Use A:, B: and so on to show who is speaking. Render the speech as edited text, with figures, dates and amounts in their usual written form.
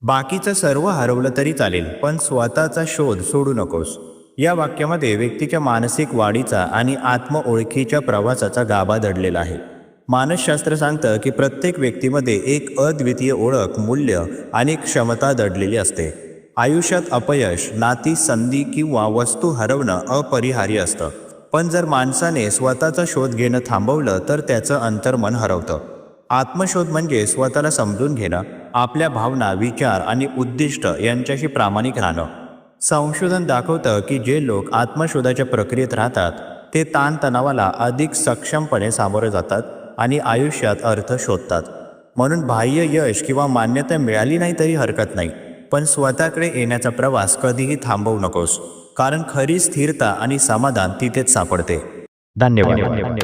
A: बाकीचं सर्व हरवलं तरी चालेल, पण स्वतःचा शोध सोडू नकोस. या वाक्यामध्ये व्यक्तीच्या मानसिक वाढीचा आणि आत्मओळखीच्या प्रवासाचा गाभा दडलेला आहे. मानसशास्त्र सांगतं की प्रत्येक व्यक्तीमध्ये एक अद्वितीय ओळख, मूल्य आणि क्षमता दडलेली असते. आयुष्यात अपयश, नाती, संधी किंवा वस्तू हरवणं अपरिहार्य असतं. पण जर माणसाने स्वतःचा शोध घेणं थांबवलं तर त्याचं अंतर्मन हरवतं. आत्मशोध म्हणजे स्वतःला समजून घेणं, आपल्या भावना, विचार आणि उद्दिष्ट यांच्याशी प्रामाणिक राहणं. संशोधन दाखवतं की जे लोक आत्मशोधाच्या प्रक्रियेत राहतात ते ताणतणावाला अधिक सक्षमपणे सामोरे जातात आणि आयुष्यात अर्थ शोधतात. म्हणून बाह्य यश किंवा मान्यता मिळाली नाही तरी हरकत नाही, पण स्वतःकडे येण्याचा प्रवास कधीही थांबवू नकोस, कारण खरी स्थिरता आणि समाधान तिथेच सापडते. धन्यवाद.